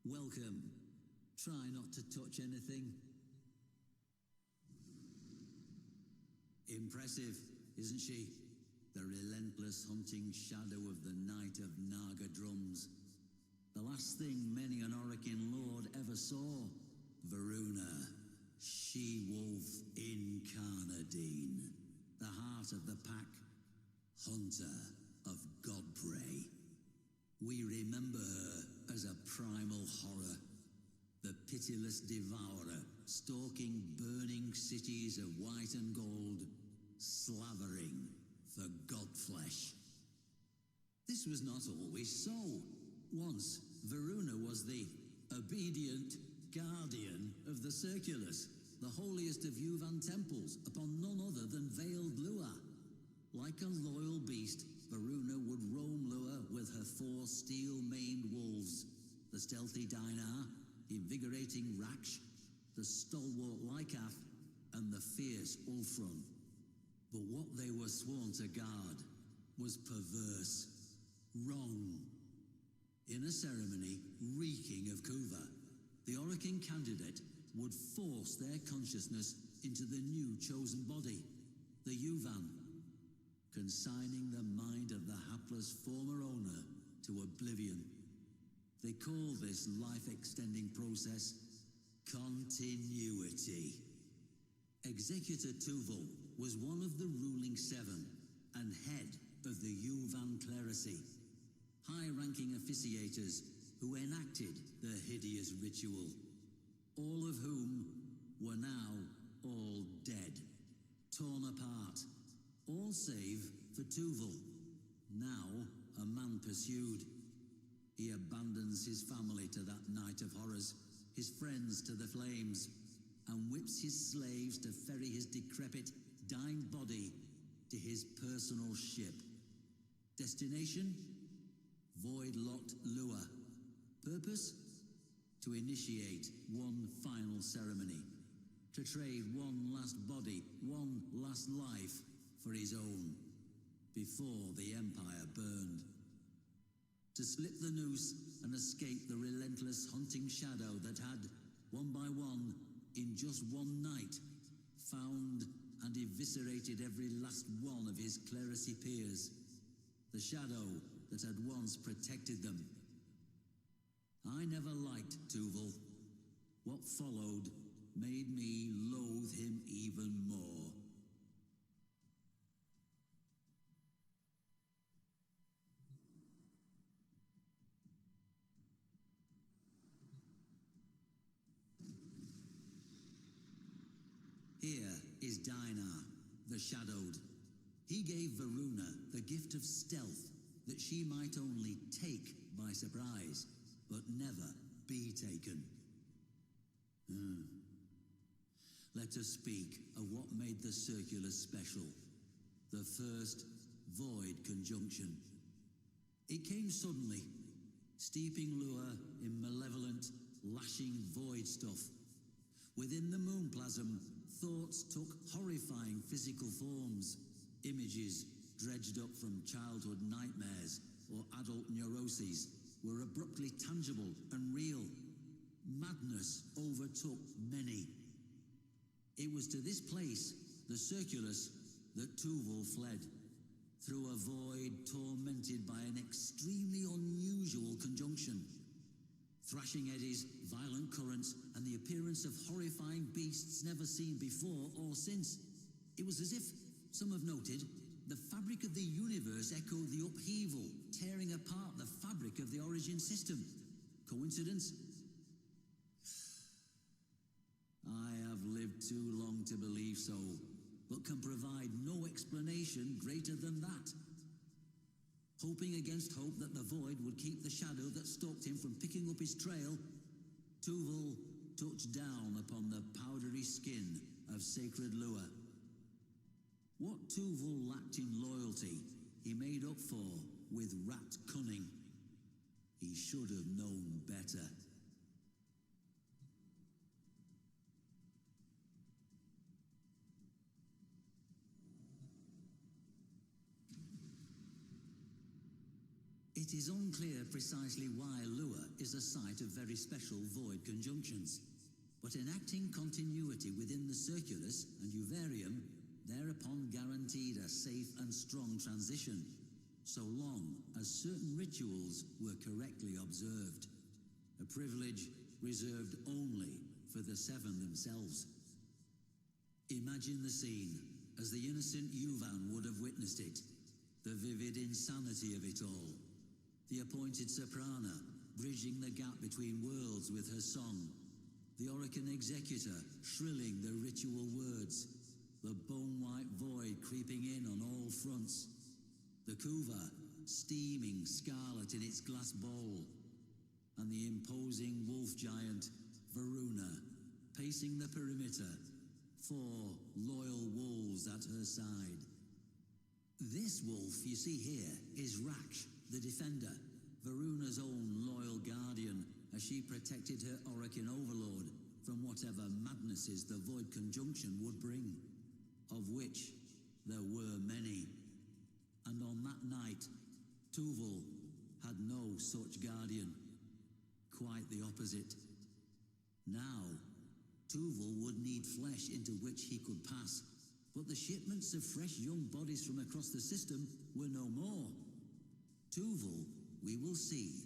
Welcome. Try not to touch anything. Impressive, isn't she? The relentless hunting shadow of the Knight of Naga Drums. The last thing many an Orokin lord ever saw. Voruna, she-wolf incarnadine. The heart of the pack, hunter of godprey. We remember her as a primal horror, the pitiless devourer, stalking burning cities of white and gold, slavering for godflesh. This was not always so. Once, Voruna was the obedient guardian of the Circulus, the holiest of Yuvan temples, upon none other than veiled Lua. Like a loyal beast, Voruna would roam Lua with her 4 steel-maned wolves, the stealthy Dinar, invigorating Raksh, the stalwart Lycath, and the fierce Ulfron. But what they were sworn to guard was perverse, wrong. In a ceremony reeking of Kuva, the Orokin candidate would force their consciousness into the new chosen body, the Yuvan, consigning the mind of the hapless former owner to oblivion. They call this life-extending process continuity. Executor Tuvul was one of the ruling 7 and head of the Yuvan clerisy, high-ranking officiators who enacted the hideous ritual, all of whom were now all dead, torn apart, all save for Tuvul, now a man pursued. He abandons his family to that night of horrors, his friends to the flames, and whips his slaves to ferry his decrepit, dying body to his personal ship. Destination? Void-locked Lua. Purpose? To initiate one final ceremony, to trade one last body, one last life for his own, before the Empire burned. To slip the noose and escape the relentless hunting shadow that had, one by one, in just one night, found and eviscerated every last one of his clerisy peers, the shadow that had once protected them. I never liked Tuvul. What followed made me loathe him even more. Here is Dinar, the Shadowed. He gave Voruna the gift of stealth, that she might only take by surprise, but never be taken. Let us speak of what made the Circulus special. The first Void Conjunction. It came suddenly, steeping Lua in malevolent, lashing void stuff. Within the moonplasm, thoughts took horrifying physical forms. Images dredged up from childhood nightmares or adult neuroses were abruptly tangible and real. Madness overtook many. It was to this place, the Circulus, that Tuvul fled, through a void tormented by an extremely unusual conjunction. Thrashing eddies, violent currents, and the appearance of horrifying beasts never seen before or since. It was as if, some have noted, the fabric of the universe echoed the upheaval, tearing apart the fabric of the origin system. Coincidence? I have lived too long to believe so, but can provide no explanation greater than that. Hoping against hope that the void would keep the shadow that stalked him from picking up his trail, Tuvul touched down upon the powdery skin of sacred Lua. What Tuvul lacked in loyalty, he made up for with rat cunning. He should have known better. It is unclear precisely why Lua is a site of very special void conjunctions, but enacting continuity within the Circulus and Uvarium thereupon guaranteed a safe and strong transition, so long as certain rituals were correctly observed, a privilege reserved only for the Seven themselves. Imagine the scene as the innocent Yuvan would have witnessed it, the vivid insanity of it all. The appointed soprana, bridging the gap between worlds with her song. The Orokin executor, shrilling the ritual words. The bone-white void creeping in on all fronts. The Kuva, steaming scarlet in its glass bowl. And the imposing wolf giant, Voruna, pacing the perimeter. 4 loyal wolves at her side. This wolf you see here is Raksh, the defender, Varuna's own loyal guardian, as she protected her Orokin overlord from whatever madnesses the void conjunction would bring, of which there were many. And on that night, Tuval had no such guardian. Quite the opposite. Now, Tuval would need flesh into which he could pass, but the shipments of fresh young bodies from across the system were no more. Tuval, we will see,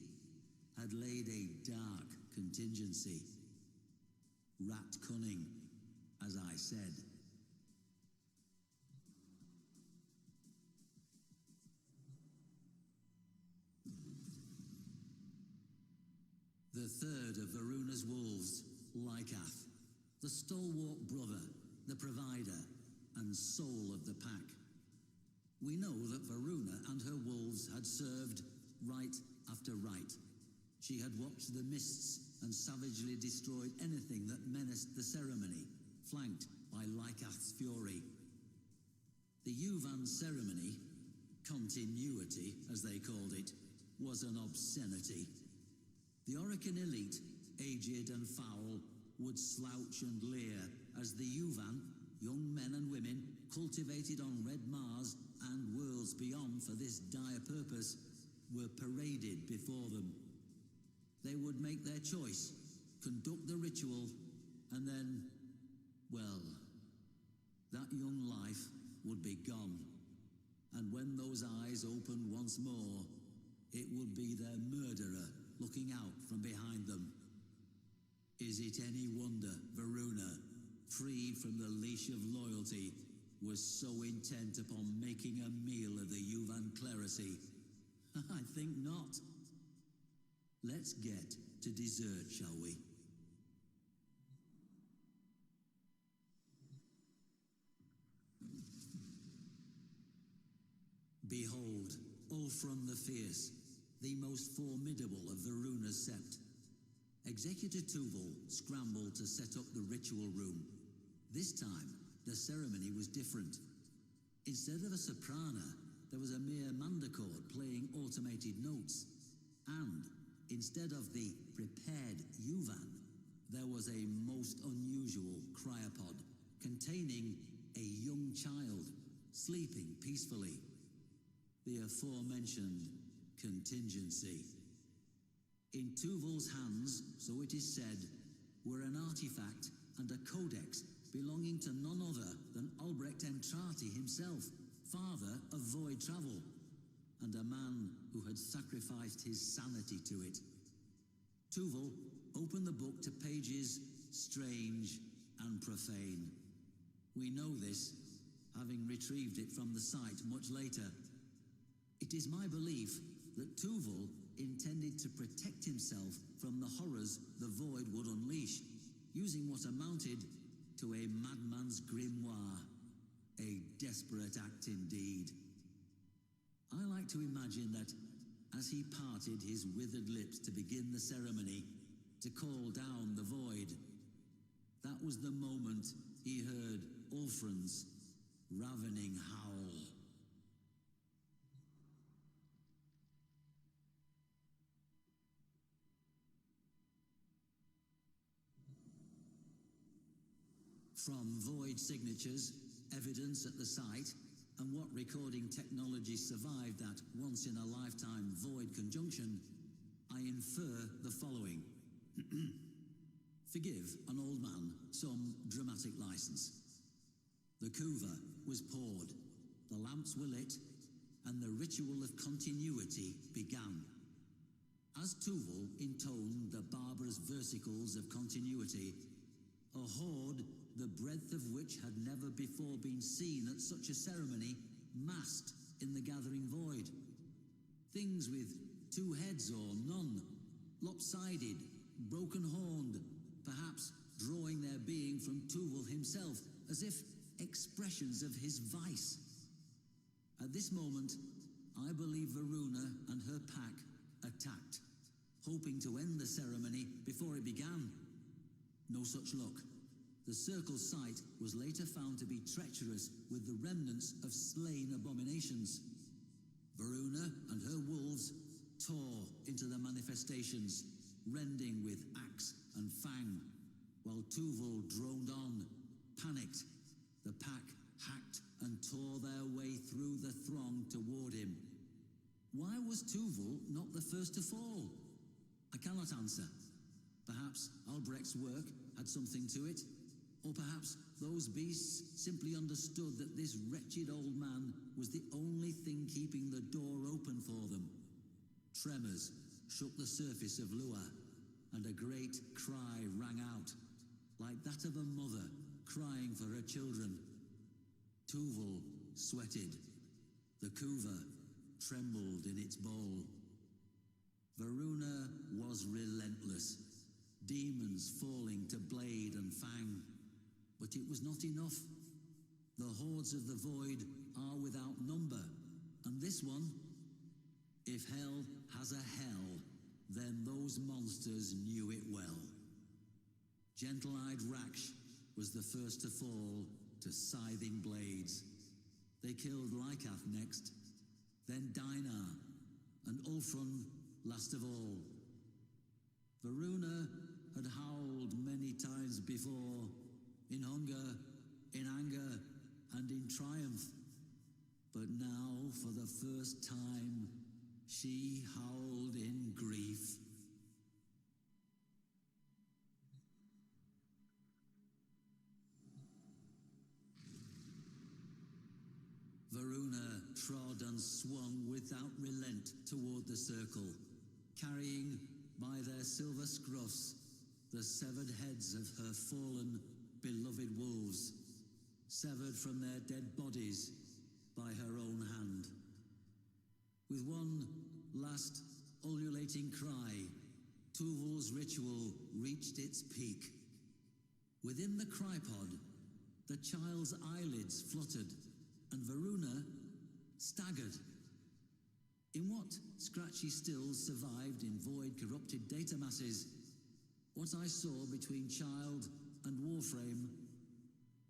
had laid a dark contingency. Rat cunning, as I said. The third of Varuna's wolves, Lycath, the stalwart brother, the provider, and soul of the pack. We know that Voruna and her wolves had served right after right. She had watched the mists and savagely destroyed anything that menaced the ceremony, flanked by Lycath's fury. The Yuvan ceremony, continuity as they called it, was an obscenity. The Orokin elite, aged and foul, would slouch and leer as the Yuvan, young men and women, cultivated on Red Mars and worlds beyond for this dire purpose, were paraded before them. They would make their choice, conduct the ritual, and then, well, that young life would be gone. And when those eyes opened once more, it would be their murderer looking out from behind them. Is it any wonder Voruna, freed from the leash of loyalty, was so intent upon making a meal of the Yuvan clerisy? I think not. Let's get to dessert, shall we? Behold, Ulfrun the Fierce, the most formidable of Varuna's sept. Executor Tuval scrambled to set up the ritual room. This time, the ceremony was different. Instead of a soprana, there was a mere mandochord playing automated notes. And instead of the prepared Yuvan, there was a most unusual cryopod containing a young child sleeping peacefully. The aforementioned contingency. In Tuval's hands, so it is said, were an artifact and a codex belonging to none other than Albrecht Entrati himself, father of void travel, and a man who had sacrificed his sanity to it. Tuval opened the book to pages strange and profane. We know this, having retrieved it from the site much later. It is my belief that Tuval intended to protect himself from the horrors the void would unleash, using what amounted to a madman's grimoire. A desperate act indeed. I like to imagine that as he parted his withered lips to begin the ceremony, to call down the void, that was the moment he heard Ulfrun's ravening howl. From void signatures, evidence at the site, and what recording technology survived that once-in-a-lifetime void conjunction, I infer the following. Forgive an old man some dramatic license. The kuva was poured, the lamps were lit, and the ritual of continuity began. As Tuval intoned the barbarous versicles of continuity, a horde the breadth of which had never before been seen at such a ceremony massed in the gathering void. Things with two heads or none, lopsided, broken-horned, perhaps drawing their being from Tuval himself, as if expressions of his vice. At this moment, I believe Voruna and her pack attacked, hoping to end the ceremony before it began. No such luck. The circle's site was later found to be treacherous with the remnants of slain abominations. Voruna and her wolves tore into the manifestations, rending with axe and fang, while Tuval droned on, panicked. The pack hacked and tore their way through the throng toward him. Why was Tuval not the first to fall? I cannot answer. Perhaps Albrecht's work had something to it, or perhaps those beasts simply understood that this wretched old man was the only thing keeping the door open for them. Tremors shook the surface of Lua, and a great cry rang out, like that of a mother crying for her children. Tuval sweated. The kuva trembled in its bowl. Voruna was relentless, demons falling to blade and fang. But it was not enough. The hordes of the void are without number, and this one, if hell has a hell, then those monsters knew it well. Gentle-eyed Raksh was the first to fall to scything blades. They killed Lycath next, then Dinar, and Ulfrun last of all. Voruna had howled many times before, in hunger, in anger, and in triumph. But now, for the first time, she howled in grief. Voruna trod and swung without relent toward the circle, carrying by their silver scruffs the severed heads of her fallen, beloved wolves, severed from their dead bodies by her own hand. With one last ululating cry, Tuval's ritual reached its peak. Within the crypod, the child's eyelids fluttered, and Voruna staggered. In what scratchy stills survived in void-corrupted data masses, what I saw between child and Warframe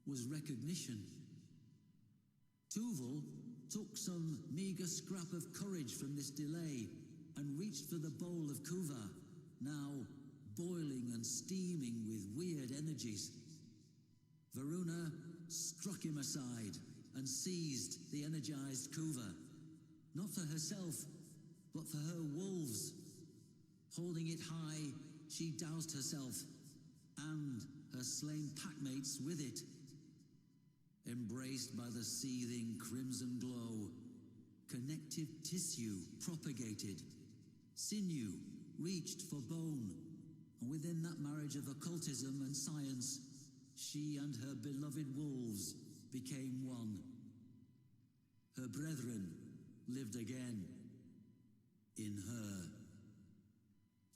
was recognition. Tuval took some meager scrap of courage from this delay and reached for the bowl of kuva, now boiling and steaming with weird energies. Voruna struck him aside and seized the energized kuva, not for herself, but for her wolves. Holding it high, she doused herself and her slain packmates with it. Embraced by the seething crimson glow, connective tissue propagated. Sinew reached for bone, and within that marriage of occultism and science, she and her beloved wolves became one. Her brethren lived again in her.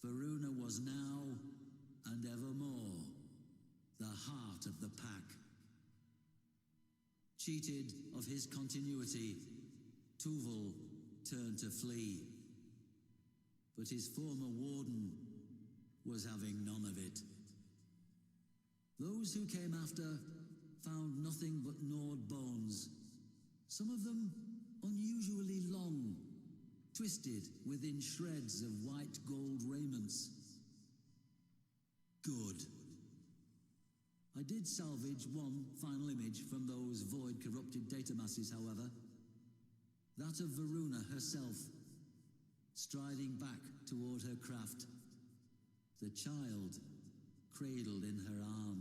Voruna was now and evermore the heart of the pack. Cheated of his continuity, Tuval turned to flee. But his former warden was having none of it. Those who came after found nothing but gnawed bones, some of them unusually long, twisted within shreds of white gold raiments. Good. I did salvage one final image from those void-corrupted data masses, however. that of Voruna herself, striding back toward her craft, the child cradled in her arms.